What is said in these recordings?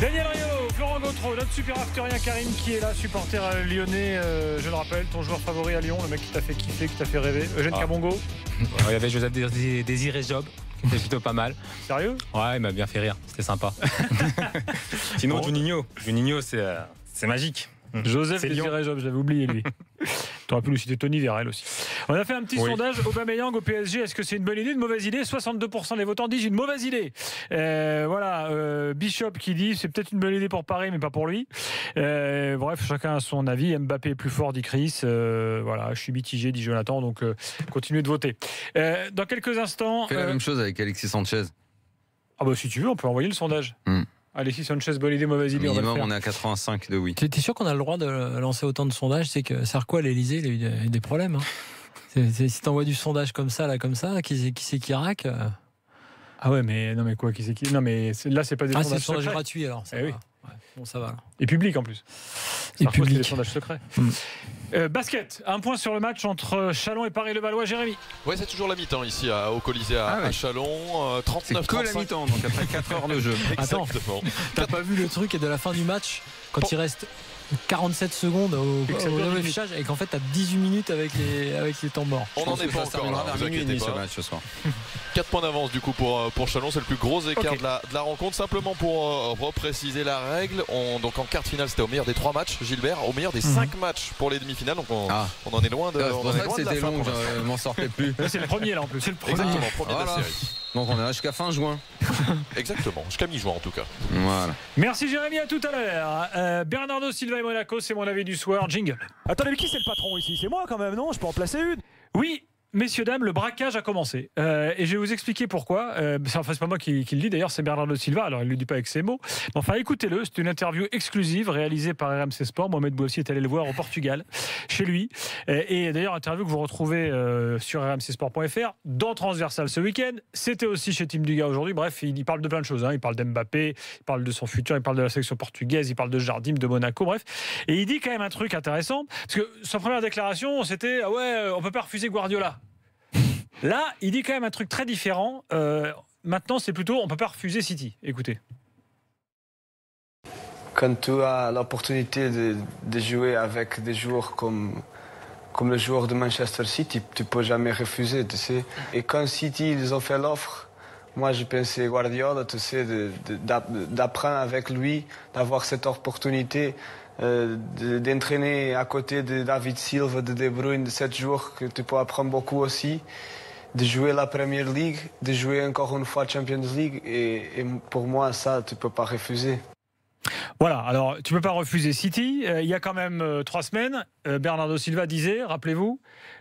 Daniel Riolo, Florent Gautreau, notre super afterien Karim qui est là, supporter lyonnais, je le rappelle, ton joueur favori à Lyon, le mec qui t'a fait kiffer, qui t'a fait rêver, Eugène Carbongo. Il y avait Joseph Désiré Job, c'était plutôt pas mal. Sérieux? Ouais, il m'a bien fait rire, c'était sympa. Sinon, Juninho, c'est magique. Joseph Désiré Job, j'avais oublié lui. Tu aurais pu nous citer Tony Vérel aussi. On a fait un petit sondage. Aubameyang au PSG, est-ce que c'est une bonne idée, une mauvaise idée? 62% des votants disent une mauvaise idée. Bishop qui dit c'est peut-être une bonne idée pour Paris, mais pas pour lui. Bref, chacun a son avis. Mbappé est plus fort, dit Chris. Je suis mitigé, dit Jonathan. Donc, continuez de voter. Dans quelques instants. Fais la même chose avec Alexis Sanchez. Ah bah si tu veux, on peut envoyer le sondage. Alexis Sanchez, bonne idée, mauvaise idée. Minimum, on est à 85 de oui. T'es sûr qu'on a le droit de lancer autant de sondages? C'est que Sarko à l'Elysée, il a eu des problèmes. Si t'envoies du sondage comme ça, qui c'est qui raque? Ah ouais, mais non, mais quoi, qui c'est qui? Non, mais là, c'est pas des sondages c'est le sondage secrets. gratuit alors. Ça va. Oui. Ouais, bon, ça va. Et public en plus. Et Parfois, public. c'est des sondages secrets. Basket, un point sur le match entre Chalon et Paris-Levallois. Jérémy. Ouais, c'est toujours la mi-temps ici au Colisée à Chalon. C'est 39-35. que la mi-temps, donc après 4 heures de jeu. Attends, Exactement. t'as pas vu le truc de la fin du match quand il reste 47 secondes au affichage et qu'en fait t'as 18 minutes avec les temps morts. On n'en est pas Ça encore là, terminera vers vous minuit et demi inquiétez ce pas. match ce soir. 4 points d'avance du coup pour Chalon, c'est le plus gros écart Ok. de la rencontre. Simplement pour repréciser la règle, donc en quart de finale c'était au meilleur des 3 matchs, Gilbert, au meilleur des 5 matchs pour les demi-finales, donc on en est loin de, C'est on pour en est ça que loin de la c'était fin long, pour l'instant. je m'en sortais plus. Là, c'est le premier, là, en plus. C'est le premier. Exactement, premier de la Voilà. série. Donc on est là jusqu'à fin juin. Exactement, jusqu'à mi-juin en tout cas. Voilà. Merci Jérémy, à tout à l'heure. Bernardo Silva et Monaco, c'est mon avis du soir. Jingle. Attendez, mais qui c'est le patron ici? C'est moi quand même, non? Je peux en placer une? Oui, messieurs, dames, le braquage a commencé. Et je vais vous expliquer pourquoi. C'est pas moi qui le dis, d'ailleurs, c'est Bernardo Silva. Alors, il ne le dit pas avec ses mots. Mais enfin, écoutez-le. C'est une interview exclusive réalisée par RMC Sport. Mohamed Bouassi est allé le voir au Portugal, chez lui. Et d'ailleurs, interview que vous retrouvez sur rmcsport.fr, dans Transversal ce week-end. C'était aussi chez Team Duga aujourd'hui. Bref, il parle de plein de choses. Il parle d'Mbappé, il parle de son futur, il parle de la sélection portugaise, il parle de Jardim, de Monaco, bref. Et il dit quand même un truc intéressant. Parce que sa première déclaration, c'était ah ouais, on peut pas refuser Guardiola. Là, il dit quand même un truc très différent. Maintenant, c'est plutôt on ne peut pas refuser City. Écoutez. Quand tu as l'opportunité de jouer avec des joueurs comme le joueur de Manchester City, tu ne peux jamais refuser, tu sais. Et quand City ils ont fait l'offre, moi je pensais Guardiola, tu sais, d'apprendre avec lui, d'avoir cette opportunité d'entraîner à côté de David Silva, de De Bruyne, de 7 joueurs que tu peux apprendre beaucoup aussi. De jouer la Premier League, de jouer encore une fois Champions League. Et pour moi, ça, tu ne peux pas refuser. Voilà, alors tu ne peux pas refuser City. Il y a quand même 3 semaines, Bernardo Silva disait, rappelez-vous,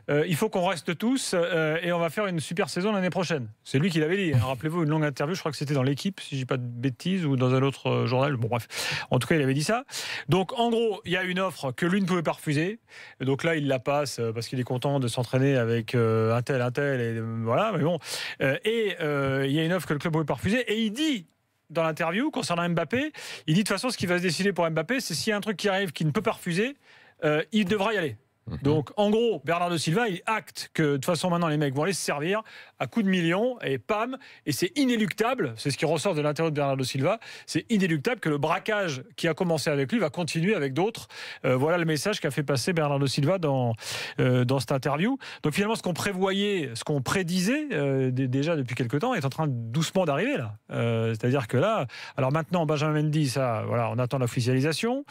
il faut qu'on reste tous et on va faire une super saison l'année prochaine. C'est lui qui l'avait dit. Rappelez-vous, une longue interview, je crois que c'était dans l'Équipe, si je ne dis pas de bêtises, ou dans un autre journal. Bon bref, en tout cas, il avait dit ça. Donc en gros, il y a une offre que lui ne pouvait pas refuser. Donc là, il la passe parce qu'il est content de s'entraîner avec un tel, et voilà, mais bon. Il y a une offre que le club ne pouvait pas refuser. Et il dit, dans l'interview concernant Mbappé, il dit de toute façon ce qui va se décider pour Mbappé, c'est s'il y a un truc qui arrive qu'il ne peut pas refuser, il devra y aller. Donc en gros, Bernardo Silva, il acte que de toute façon maintenant les mecs vont aller se servir à coups de millions et pam, et c'est inéluctable, c'est ce qui ressort de l'interview de Bernardo Silva, c'est inéluctable que le braquage qui a commencé avec lui va continuer avec d'autres. Voilà le message qu'a fait passer Bernardo Silva dans cette interview. Donc finalement ce qu'on prévoyait, ce qu'on prédisait déjà depuis quelques temps est en train doucement d'arriver là. C'est-à-dire que là, alors maintenant Benjamin Mendy, ça, voilà, on attend l'officialisation.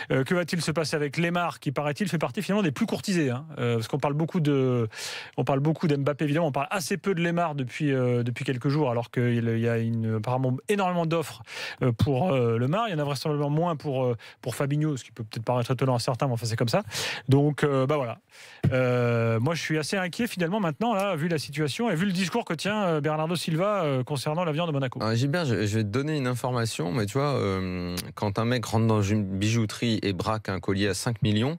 Que va-t-il se passer avec Lemar qui paraît-il fait partie finalement des plus courtisé, parce qu'on parle beaucoup d'Mbappé évidemment, on parle assez peu de Lemar depuis quelques jours, alors qu'il y a apparemment énormément d'offres pour Lemar. Il y en a vraisemblablement moins pour Fabinho, ce qui peut peut-être paraître étonnant à certains, mais enfin c'est comme ça. Donc voilà. Moi je suis assez inquiet finalement maintenant là, vu la situation et vu le discours que tient Bernardo Silva concernant l'avenir de Monaco. Gilbert, je vais te donner une information, mais tu vois, quand un mec rentre dans une bijouterie et braque un collier à 5 millions,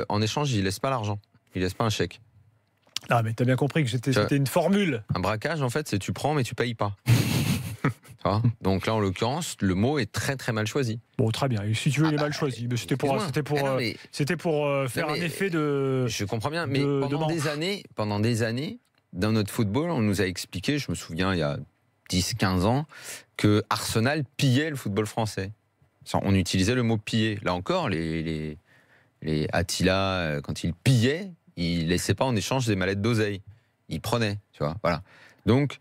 en échange, il laisse pas l'argent, il laisse pas un chèque. Ah mais t'as bien compris que c'était une formule. Un braquage, en fait, c'est tu prends mais tu payes pas. Donc là, en l'occurrence, le mot est très très mal choisi. Bon, très bien. Et si tu veux, il est mal choisi. Mais c'était pour faire un effet de. Je comprends bien, mais pendant des années, dans notre football, on nous a expliqué, je me souviens, il y a 10-15 ans, que Arsenal pillait le football français. On utilisait le mot piller. Là encore, les Attila, quand ils pillaient, ils laissaient pas en échange des mallettes d'oseille. Ils prenaient, tu vois. Voilà. Donc,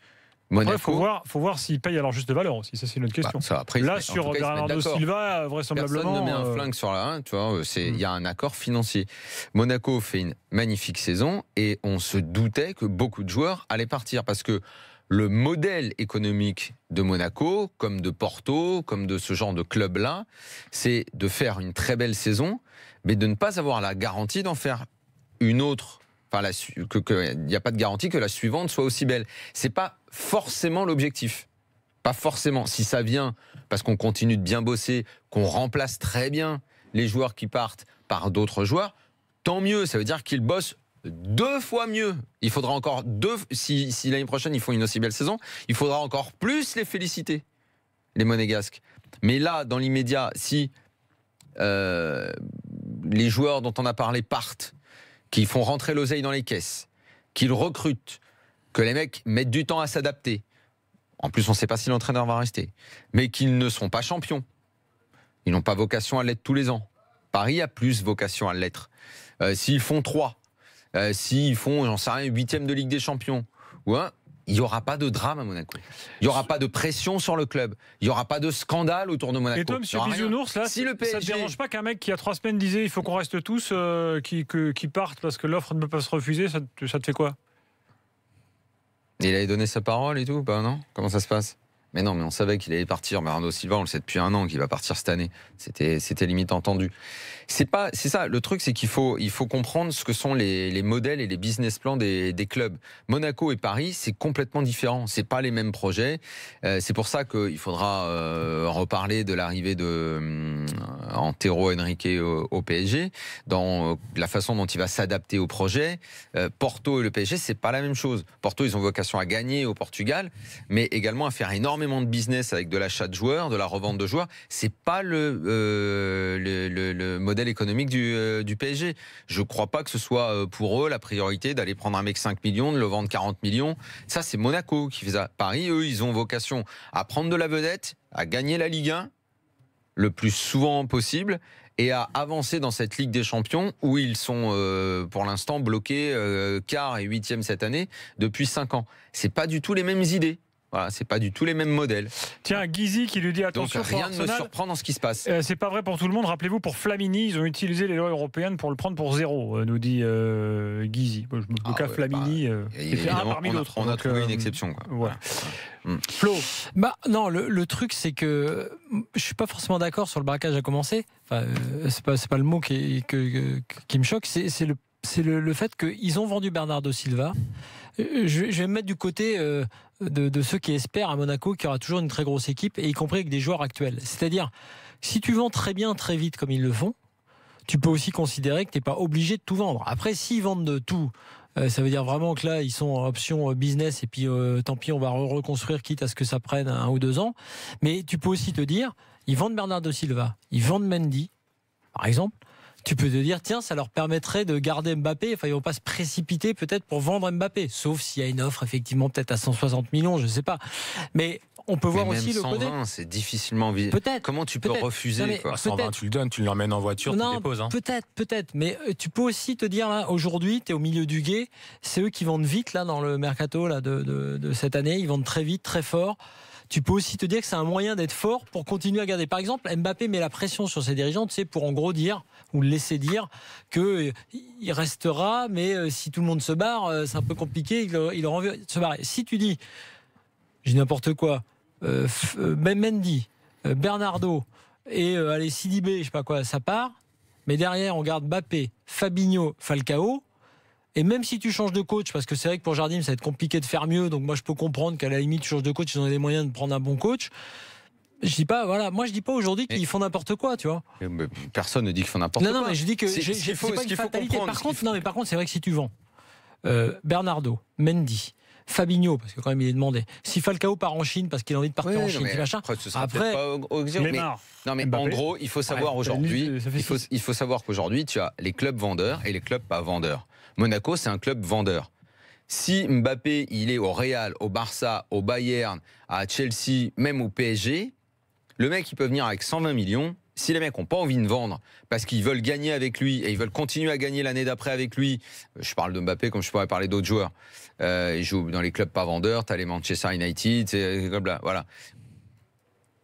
Monaco. Faut voir s'ils payent à leur juste valeur aussi. Ça, c'est une autre question. Ça, après, là, sur Bernardo Silva, vraisemblablement. Personne ne met un flingue sur la 1, tu vois. Il y a un accord financier. Monaco fait une magnifique saison et on se doutait que beaucoup de joueurs allaient partir parce que le modèle économique de Monaco, comme de Porto, comme de ce genre de club-là, c'est de faire une très belle saison, mais de ne pas avoir la garantie d'en faire une autre. Enfin, il n'y a pas de garantie que la suivante soit aussi belle. C'est pas forcément l'objectif. Pas forcément. Si ça vient parce qu'on continue de bien bosser, qu'on remplace très bien les joueurs qui partent par d'autres joueurs, tant mieux. Ça veut dire qu'ils bossent 2 fois mieux. Il faudra encore si l'année prochaine ils font une aussi belle saison, il faudra encore plus les féliciter, les Monégasques. Mais là, dans l'immédiat, si les joueurs dont on a parlé partent, qu'ils font rentrer l'oseille dans les caisses, qu'ils recrutent, que les mecs mettent du temps à s'adapter, en plus on ne sait pas si l'entraîneur va rester, mais qu'ils ne sont pas champions, ils n'ont pas vocation à l'être tous les ans. Paris a plus vocation à l'être. S'ils font 3, s'ils font, j'en sais rien, 8e de Ligue des Champions, il n'y aura pas de drame à Monaco. Il n'y aura pas de pression sur le club. Il n'y aura pas de scandale autour de Monaco. Et toi, M. Bisounours, là, si le PSG... ça ne te dérange pas qu'un mec qui, il y a 3 semaines, disait il faut qu'on reste tous, qui partent parce que l'offre ne peut pas se refuser, ça te fait quoi? Il avait donné sa parole et tout, bah non? Comment ça se passe? Mais non, mais on savait qu'il allait partir. Bernardo Silva, on le sait depuis 1 an qu'il va partir cette année. C'était limite entendu. C'est ça. Le truc, c'est qu'il faut comprendre ce que sont les modèles et les business plans des clubs. Monaco et Paris, c'est complètement différent. C'est pas les mêmes projets. C'est pour ça qu'il faudra reparler de l'arrivée de Antero Henrique au PSG, dans la façon dont il va s'adapter au projet. Porto et le PSG, c'est pas la même chose. Porto, ils ont vocation à gagner au Portugal, mais également à faire énormément de business avec de l'achat de joueurs, de la revente de joueurs. C'est pas le modèle économique du PSG. Je crois pas que ce soit pour eux la priorité d'aller prendre un mec 5 millions, de le vendre 40 millions. Ça, c'est Monaco qui fait ça. Paris, eux, ils ont vocation à prendre de la vedette, à gagner la Ligue 1 le plus souvent possible et à avancer dans cette Ligue des Champions où ils sont pour l'instant bloqués quart et 8e cette année depuis 5 ans. C'est pas du tout les mêmes idées. Voilà, c'est pas du tout les mêmes modèles. Tiens, Guizy qui lui dit attention. Donc rien ne me surprend dans ce qui se passe. C'est pas vrai pour tout le monde. Rappelez-vous, pour Flamini, ils ont utilisé les lois européennes pour le prendre pour 0, nous dit Guizy. Le cas Flamini, c'était un parmi d'autres. On a trouvé une exception. Quoi. Voilà. Flo. Non, le truc, c'est que je suis pas forcément d'accord sur le braquage à commencer. Enfin, c'est pas le mot qui me choque. C'est le fait qu'ils ont vendu Bernardo Silva. Je vais me mettre du côté de ceux qui espèrent à Monaco qu'il y aura toujours une très grosse équipe, et y compris avec des joueurs actuels. C'est-à-dire, si tu vends très bien, très vite, comme ils le font, tu peux aussi considérer que tu n'es pas obligé de tout vendre. Après, s'ils vendent de tout, ça veut dire vraiment que là, ils sont en option business, et puis tant pis, on va reconstruire, quitte à ce que ça prenne 1 ou 2 ans. Mais tu peux aussi te dire, ils vendent Bernardo Silva, ils vendent Mendy, par exemple. Tu peux te dire, tiens, ça leur permettrait de garder Mbappé. Enfin, ils ne vont pas se précipiter peut-être pour vendre Mbappé. Sauf s'il y a une offre, effectivement, peut-être à 160 millions, je ne sais pas. Mais on peut voir aussi le côté. 120, c'est difficilement visible. Peut-être. Comment tu peux refuser, quoi. 120, tu le donnes, tu l'emmènes en voiture, tu le déposes. Hein. Peut-être. Mais tu peux aussi te dire, là, aujourd'hui, tu es au milieu du gué. C'est eux qui vendent vite, là, dans le mercato là, de cette année. Ils vendent très vite, très fort. Tu peux aussi te dire que c'est un moyen d'être fort pour continuer à garder. Par exemple, Mbappé met la pression sur ses dirigeants, tu sais, pour en gros dire, ou laisser dire, qu'il restera, mais si tout le monde se barre, c'est un peu compliqué, il aura envie de se barrer. Si tu dis, j'ai n'importe quoi, Mendy, Bernardo, et allez, Sidibé, je sais pas quoi, ça part, mais derrière, on garde Mbappé, Fabinho, Falcao. Et même si tu changes de coach, parce que c'est vrai que pour Jardim, ça va être compliqué de faire mieux, donc moi je peux comprendre qu'à la limite, tu changes de coach, ils ont les moyens de prendre un bon coach. Je dis pas, voilà, moi je dis pas aujourd'hui qu'ils font n'importe quoi, tu vois. Personne ne dit qu'ils font n'importe quoi. Non, mais je dis que c'est pas une fatalité. Par contre, c'est vrai que si tu vends Bernardo, Mendy, Fabinho, parce que quand même il est demandé. Si Falcao part en Chine parce qu'il a envie de partir en Chine, machin. Après, mais en gros, il faut savoir aujourd'hui, il faut savoir qu'aujourd'hui, tu as les clubs vendeurs et les clubs pas vendeurs. Monaco, c'est un club vendeur. Si Mbappé, il est au Real, au Barça, au Bayern, à Chelsea, même au PSG, Le mec, il peut venir avec 120 millions. Si les mecs n'ont pas envie de vendre parce qu'ils veulent gagner avec lui et ils veulent continuer à gagner l'année d'après avec lui, je parle de Mbappé comme je pourrais parler d'autres joueurs. Ils jouent dans les clubs pas vendeurs, tu as les Manchester United, ces clubs-là, voilà.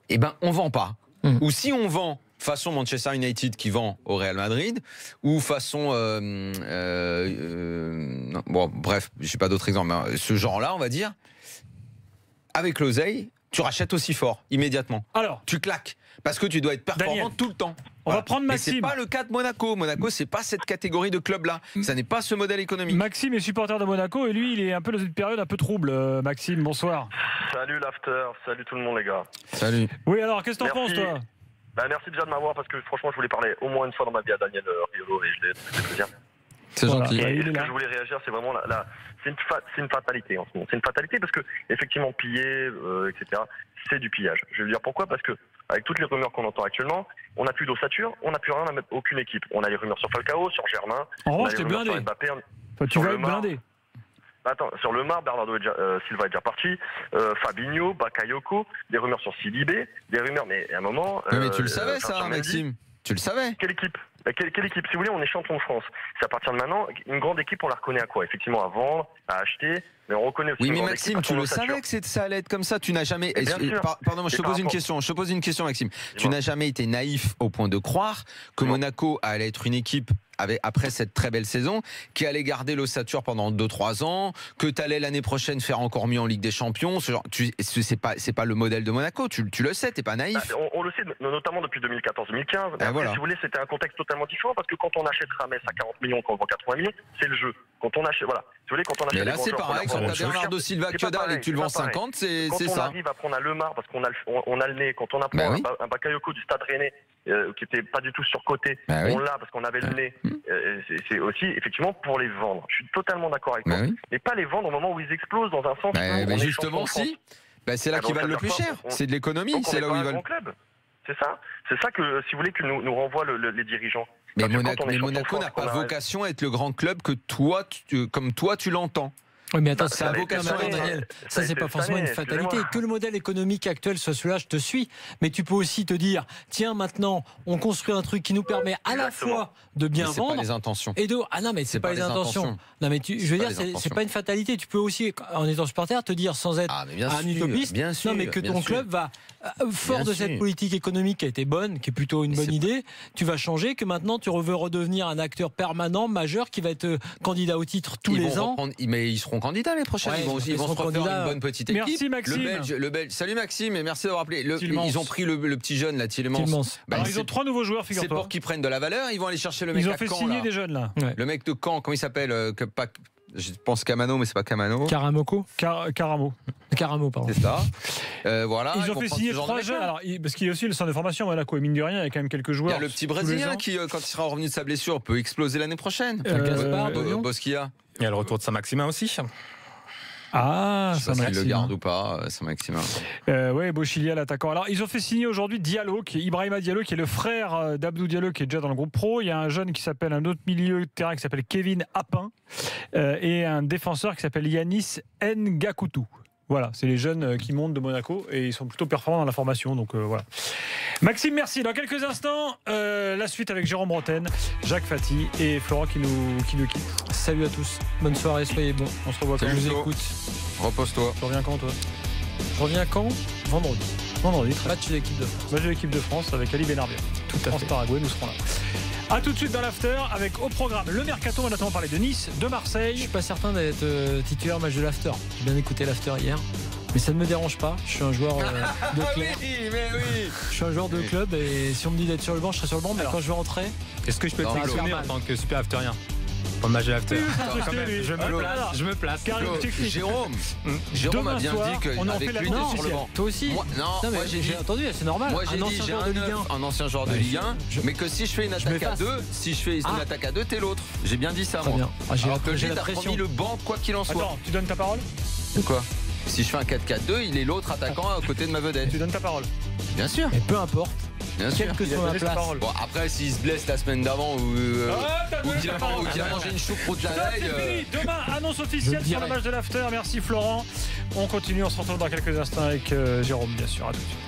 Eh ben, on vend pas. Ou si on vend façon Manchester United qui vend au Real Madrid, ou façon... bon, bref, je n'ai pas d'autres exemples, mais ce genre-là, on va dire, avec l'oseille, tu rachètes aussi fort, immédiatement. Alors, tu claques. Parce que tu dois être performant Daniel, tout le temps. On va prendre Maxime. Et c'est pas le cas de Monaco. Monaco, c'est pas cette catégorie de club-là. Ça n'est pas ce modèle économique. Maxime est supporter de Monaco et lui, il est un peu dans une période un peu trouble. Maxime, bonsoir. Salut l'after, salut tout le monde les gars. Salut. Oui, alors qu'est-ce que t'en penses, toi? Merci déjà de m'avoir parce que franchement, je voulais parler au moins une fois dans ma vie à Daniel Riolo et je l'ai fait plaisir. C'est gentil. Et ce que je voulais réagir, c'est vraiment c'est une fatalité en ce moment. C'est une fatalité parce que effectivement piller, etc. C'est du pillage. Je vais vous dire pourquoi, parce que avec toutes les rumeurs qu'on entend actuellement, on n'a plus d'ossature, on n'a plus rien à mettre, aucune équipe. On a les rumeurs sur Falcao, sur Germain, en on a revanche, les rumeurs sur Mbappé. Tu vas être blindé. Attends, sur le Mar, Bernardo Silva est déjà parti, Fabinho, Bakayoko, des rumeurs sur Sidibé, des rumeurs, mais à un moment... mais tu le savais ça, Maxime? Tu le savais? Quelle équipe? Quelle équipe? Si vous voulez, on est champion de France. C'est à partir de maintenant, une grande équipe, on la reconnaît à quoi? Effectivement, à vendre, à acheter, mais on reconnaît aussi. Oui, mais Maxime, tu le savais que ça allait être comme ça. Tu n'as jamais. Pardon, je te pose une question. Je te pose une question, Maxime. Tu n'as jamais été naïf au point de croire que Monaco allait être une équipe après cette très belle saison, qui allait garder l'ossature pendant 2-3 ans, que tu allais l'année prochaine faire encore mieux en Ligue des Champions. C'est pas le modèle de Monaco. Tu le sais, t'es pas naïf. On le sait, notamment depuis 2014-2015. Mais après, si vous voulez, c'était un contexte totalement différent parce que quand on achète Rames à 40 millions, quand on vend 80 millions, c'est le jeu. Quand on achète, voilà. Si vous voulez, quand on achète. Mais là, c'est pareil. Quand t'as Bernardo Silva que dalle et que tu le vends 50, c'est ça. Quand on arrive à prendre un Lemar parce qu'on a le nez, quand on apprend un Bakayoko du Stade Rennais qui était pas du tout surcoté, on l'a parce qu'on avait le nez. C'est aussi effectivement pour les vendre. Je suis totalement d'accord avec toi. Mais pas les vendre au moment où ils explosent dans un sens. Mais justement, si. C'est là qu'ils valent le plus cher. C'est de l'économie. C'est là où ils veulent. C'est ça que, si vous voulez, que nous renvoient les dirigeants. Mais Monaco n'a pas vocation à être le grand club que toi, comme toi, tu l'entends. Oui, mais attends, ça a vocation à Daniel. Ça, c'est pas forcément une fatalité. Que le modèle économique actuel soit celui-là, je te suis. Mais tu peux aussi te dire, tiens, maintenant, on construit un truc qui nous permet à la fois de bien vendre. C'est pas les intentions. Et ah non, mais c'est pas les intentions. Non, mais je veux dire, c'est pas une fatalité. Tu peux aussi, en étant supporter, te dire sans être un utopiste, non, mais que ton club va, fort de cette politique économique qui a été bonne, qui est plutôt une bonne idée, tu vas changer, que maintenant tu veux redevenir un acteur permanent, majeur, qui va être candidat au titre tous les ans. Mais ils seront candidats les prochains. Ils vont se refaire une bonne petite équipe. Merci Maxime. Le Belge. Salut Maxime et merci d'avoir appelé. Ils ont pris le petit jeune là, Tielemans. Alors, ils ont 3 nouveaux joueurs, figure-toi. C'est pour qu'ils prennent de la valeur. Ils vont aller chercher le mec à Caen. Ils ont fait signer des jeunes là. Le mec de Caen, comment il s'appelle? Je pense Camano, mais c'est pas Camano. Karamoko. Caramo, pardon. C'est ça. Voilà. Ils ont fait signer 3 jeunes. Alors, parce qu'il y a aussi le centre de formation à Monaco. Et mine de rien, il y a quand même quelques joueurs. Il y a le petit Brésilien qui, quand il sera revenu de sa blessure, peut exploser l'année prochaine. Gaspard, Bosquilla. Il y a le retour de Saint-Maximin aussi. Ah, je sais pas s'il le garde ou pas, Saint-Maximin. Oui, Bochilia, l'attaquant. Alors, ils ont fait signer aujourd'hui Ibrahima Diallo, qui est le frère d'Abdou Diallo, qui est déjà dans le groupe pro. Il y a un jeune qui s'appelle, un autre milieu de terrain qui s'appelle Kevin Appin, et un défenseur qui s'appelle Yanis Ngakoutou. Voilà, c'est les jeunes qui montent de Monaco et ils sont plutôt performants dans la formation. Donc voilà. Maxime, merci. Dans quelques instants, la suite avec Jérôme Bretagne, Jacques Fati et Florent qui nous quitte. Salut à tous. Bonne soirée, soyez bons. On se revoit quand je vous écoute. Repose-toi. Tu reviens quand, toi? Je reviens quand? Vendredi. Match de l'équipe de France. Match de l'équipe de France avec Ali Benarbia. Tout à fait. France-Paraguay, nous serons là. A tout de suite dans l'after avec au programme le mercato. On a notamment parlé de Nice, de Marseille. Je suis pas certain d'être titulaire match de l'after. J'ai bien écouté l'after hier, mais ça ne me dérange pas. Je suis un joueur de club. Je suis un joueur de club et si on me dit d'être sur le banc, je serai sur le banc. Mais quand je vais rentrer, est-ce que je peux te sélectionner en tant que super afterien? Pour le match de l'after. Je me place. Jérôme a bien dit qu'avec lui, t'es sur le banc. Toi aussi? Non, moi j'ai entendu, c'est normal. Moi j'ai dit j'ai un ancien joueur de Ligue 1, mais que si je fais une attaque à 2, t'es l'autre. J'ai bien dit ça, moi. Alors que t'as promis le banc quoi qu'il en soit. Attends, tu donnes ta parole? De quoi? Si je fais un 4-4-2, il est l'autre attaquant à côté de ma vedette. Tu donnes ta parole? Bien sûr. Mais peu importe. Bien sûr. Quelle que soit la place. Bon, après, s'il se blesse la semaine d'avant ou qu'il a mangé une choucroute la veille. Demain, annonce officielle sur le match de l'after. Merci Florent. On continue, on se retrouve dans quelques instants avec Jérôme, bien sûr. À tout de suite.